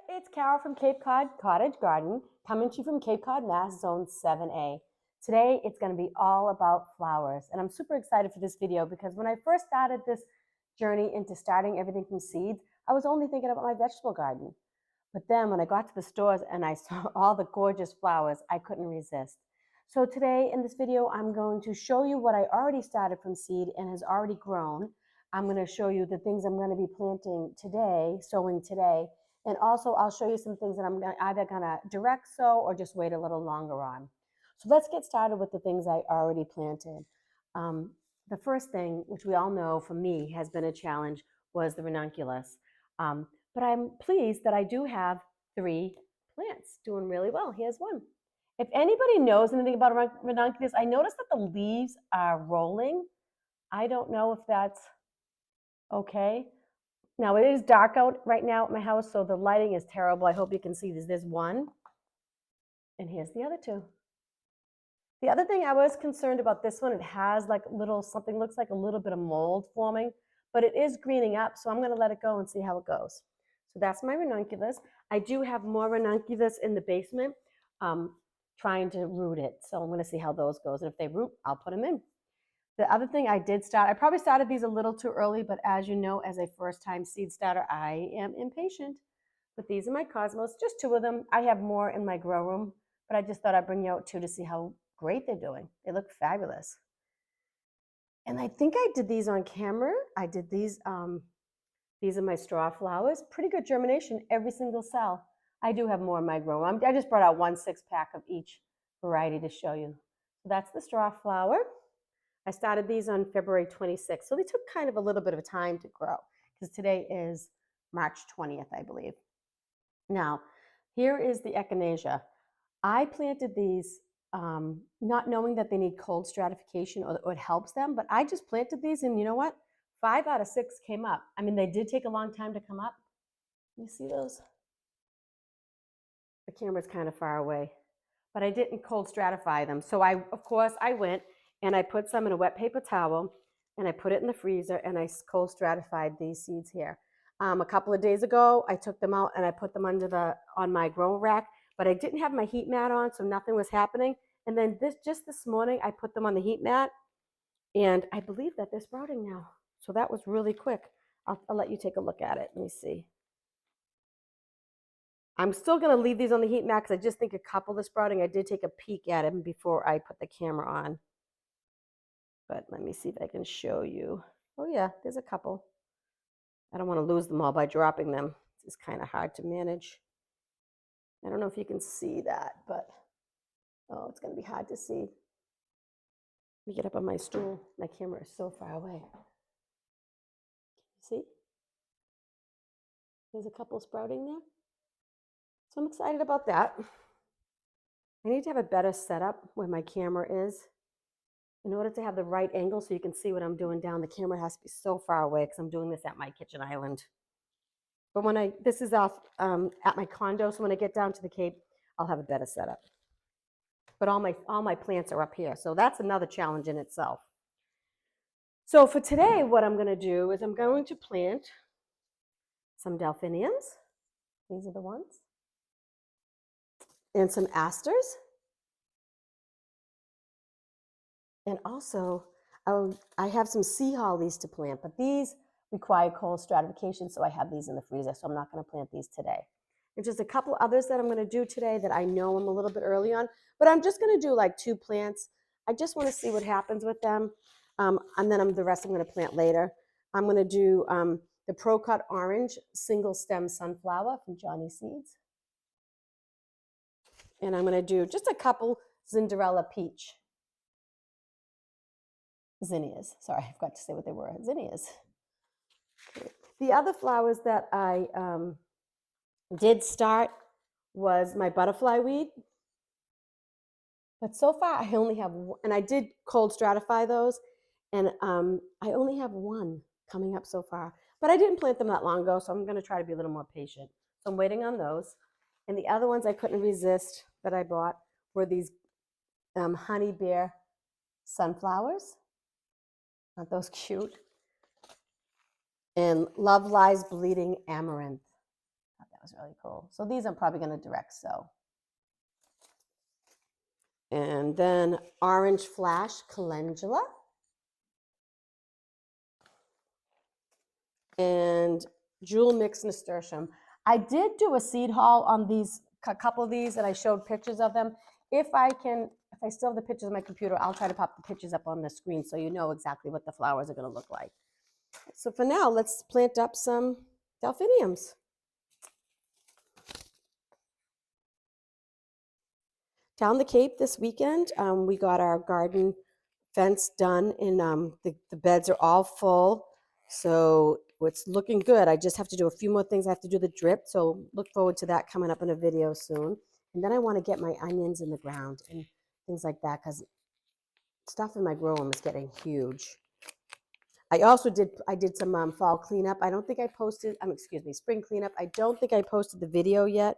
it's Carol from Cape Cod Cottage Garden, coming to you from Cape Cod, Mass, Zone 7A. Today, it's going to be all about flowers, and I'm super excited for this video because when I first started this journey into starting everything from seeds, I was only thinking about my vegetable garden. But then when I got to the stores and I saw all the gorgeous flowers, I couldn't resist. So today in this video, I'm going to show you what I already started from seed and has already grown. I'm going to show you the things I'm going to be planting today, sowing today. And also I'll show you some things that I'm either going to direct sow or just wait a little longer on. So let's get started with the things I already planted. The first thing, which we all know for me has been a challenge, was the ranunculus. But I'm pleased that I do have 3 plants doing really well. Here's one. If anybody knows anything about ranunculus, I noticed that the leaves are rolling. I don't know if that's okay. Now it is dark out right now at my house, so the lighting is terrible. I hope you can see there's one. And here's the other 2. The other thing I was concerned about this one, it has like something looks like a little bit of mold forming, but it is greening up, so I'm going to let it go and see how it goes. So that's my ranunculus. I do have more ranunculus in the basement, trying to root it. So I'm going to see how those goes. And if they root, I'll put them in. The other thing I did start, I probably started these a little too early, but as you know, as a first-time seed starter, I am impatient. But these are my cosmos, just 2 of them. I have more in my grow room, but I just thought I'd bring you out 2 to see how great they're doing. They look fabulous. And I think I did these on camera. I did these are my straw flowers. Pretty good germination, every single cell. I do have more in my grow room. I just brought out 1 6-pack of each variety to show you. So that's the straw flower. I started these on February 26th. So they took kind of a little bit of time to grow because today is March 20th, I believe. Now, here is the echinacea. I planted these not knowing that they need cold stratification or it helps them, but I just planted these and you know what? 5 out of 6 came up. I mean, they did take a long time to come up. You see those? The camera's kind of far away, but I didn't cold stratify them. So of course, I went and I put some in a wet paper towel and I put it in the freezer and I cold stratified these seeds here. A couple of days ago, I took them out and I put them on my grow rack, but I didn't have my heat mat on, so nothing was happening. And then just this morning, I put them on the heat mat and I believe that they're sprouting now. So that was really quick. I'll let you take a look at it. Let me see. I'm still going to leave these on the heat mat because I just think a couple are sprouting. I did take a peek at them before I put the camera on. But let me see if I can show you. Oh yeah, there's a couple. I don't want to lose them all by dropping them. It's kind of hard to manage. I don't know if you can see that, but oh, it's going to be hard to see. Let me get up on my stool. My camera is so far away. Can you see? There's a couple sprouting there. So I'm excited about that. I need to have a better setup where my camera is in order to have the right angle so you can see what I'm doing down. The camera has to be so far away because I'm doing this at my kitchen island. But this is off at my condo, so when I get down to the Cape, I'll have a better setup. But all my plants are up here, so that's another challenge in itself. So for today, what I'm going to do is I'm going to plant some Delphiniums. These are the ones. And some Asters. And also, I have some sea hollies to plant, but these require cold stratification, so I have these in the freezer, so I'm not going to plant these today. There's just a couple others that I'm going to do today that I know I'm a little bit early on, but I'm just going to do like 2 plants. I just want to see what happens with them, and then the rest I'm going to plant later. I'm going to do the Pro Cut Orange single stem sunflower from Johnny Seeds. And I'm going to do just a couple Cinderella Peach. Zinnias. Sorry, I forgot to say what they were. Zinnias. The other flowers that I did start was my butterfly weed. But so far, I only have one, and I did cold stratify those, and I only have 1 coming up so far. But I didn't plant them that long ago, so I'm going to try to be a little more patient. So I'm waiting on those. And the other ones I couldn't resist that I bought were these honey bear sunflowers. Aren't those cute? And Love Lies Bleeding Amaranth. Thought that That was really cool. So these I'm probably going to direct sew. And then Orange Flash Calendula. And Jewel Mix Nasturtium. I did do a seed haul on these, a couple of these, and I showed pictures of them. If I still have the pictures on my computer, I'll try to pop the pictures up on the screen so you know exactly what the flowers are going to look like. So for now, let's plant up some delphiniums. Down the Cape this weekend, we got our garden fence done, and the beds are all full. So it's looking good. I just have to do a few more things. I have to do the drip. So look forward to that coming up in a video soon. And then I want to get my onions in the ground and things like that because stuff in my grow room is getting huge. I did some fall cleanup. I don't think I posted, excuse me, spring cleanup. I don't think I posted the video yet,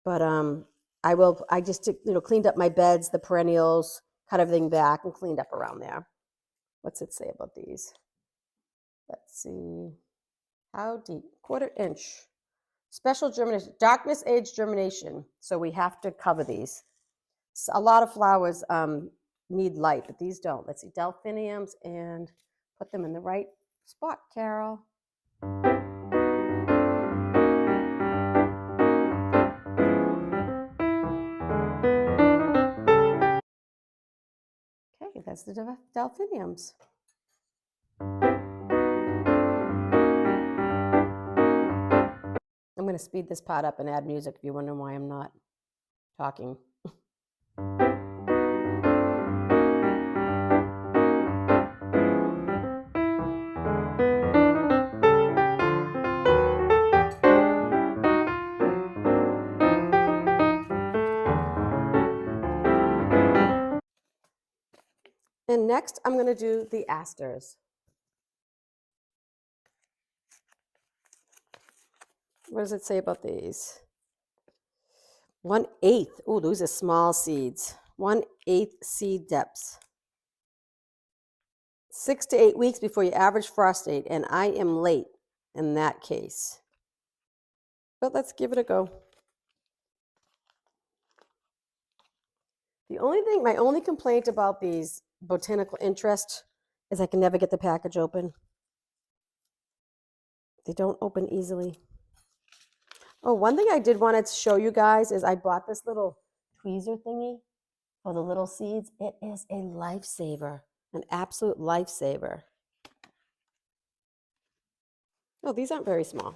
but I will. I just cleaned up my beds, the perennials, cut everything back and cleaned up around there. What's it say about these? Let's see. How deep? 1/4 inch. Special germination, darkness age germination. So we have to cover these. So a lot of flowers need light, but these don't. Let's see, delphiniums, and put them in the right spot, Carol. Okay, that's the delphiniums. I'm going to speed this part up and add music if you're wondering why I'm not talking. And next, I'm going to do the asters. What does it say about these? 1/8. Oh, those are small seeds. 1/8 seed depths. 6 to 8 weeks before your average frost date, and I am late in that case. But let's give it a go. My only complaint about these botanical interest is I can never get the package open. They don't open easily. Oh, one thing I did want to show you guys is I bought this little tweezer thingy for the little seeds. It is a lifesaver, an absolute lifesaver. Oh, these aren't very small.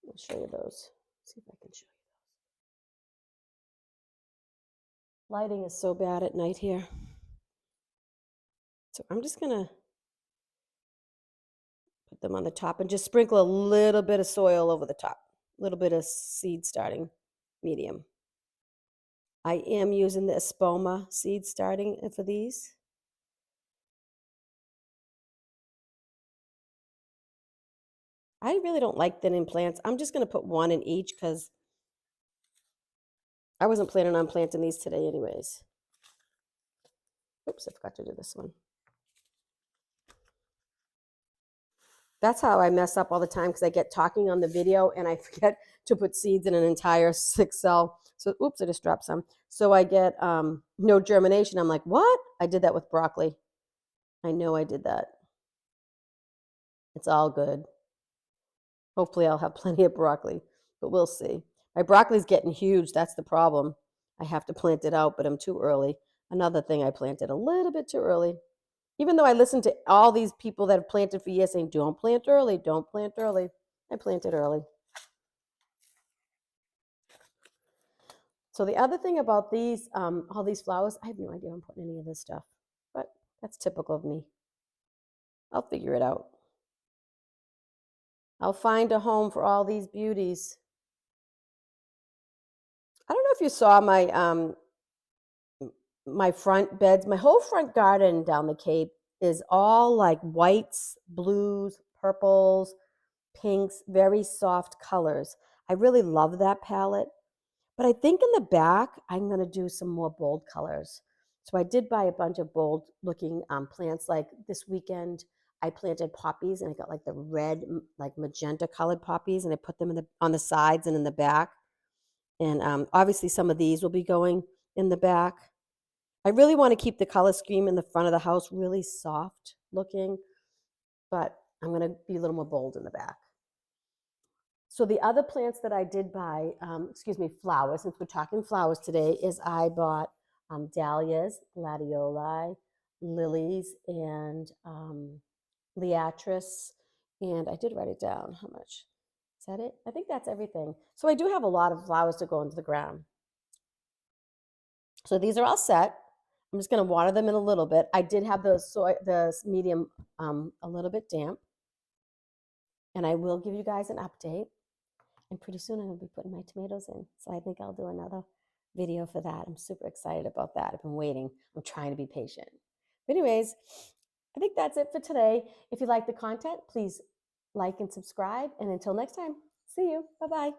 I'll show you those. See if I can show you those. Lighting is so bad at night here. So I'm just going to put them on the top and just sprinkle a little bit of soil over the top. A little bit of seed starting medium. I am using the Espoma seed starting for these. I really don't like thinning plants. I'm just going to put one in each because I wasn't planning on planting these today anyways. Oops, I forgot to do this one. That's how I mess up all the time because I get talking on the video and I forget to put seeds in an entire 6-cell. So, oops, I just dropped some. So I get no germination. I'm like, what? I did that with broccoli. I know I did that. It's all good. Hopefully I'll have plenty of broccoli, but we'll see. My broccoli's getting huge. That's the problem. I have to plant it out, but I'm too early. Another thing, I planted a little bit too early. Even though I listened to all these people that have planted for years saying, don't plant early, don't plant early. I planted early. So the other thing about these, all these flowers, I have no idea I'm putting any of this stuff, but that's typical of me. I'll figure it out. I'll find a home for all these beauties. I don't know if you saw my front beds. My whole front garden down the Cape is all like whites, blues, purples, pinks, very soft colors. I really love that palette. But I think in the back, I'm going to do some more bold colors. So I did buy a bunch of bold looking plants. Like this weekend, I planted poppies, and I got like the red, like magenta colored poppies, and I put them on the sides and in the back. And obviously some of these will be going in the back. I really want to keep the color scheme in the front of the house really soft looking, but I'm going to be a little more bold in the back. So the other plants that I did buy, flowers, since we're talking flowers today, is I bought dahlias, gladioli, lilies, and liatris. And I did write it down. How much? Is that it? I think that's everything. So I do have a lot of flowers to go into the ground. So these are all set. I'm just going to water them in a little bit. I did have the medium a little bit damp. And I will give you guys an update. And pretty soon I'm going to be putting my tomatoes in. So I think I'll do another video for that. I'm super excited about that. I've been waiting. I'm trying to be patient. But anyways, I think that's it for today. If you like the content, please like and subscribe. And until next time, see you. Bye-bye.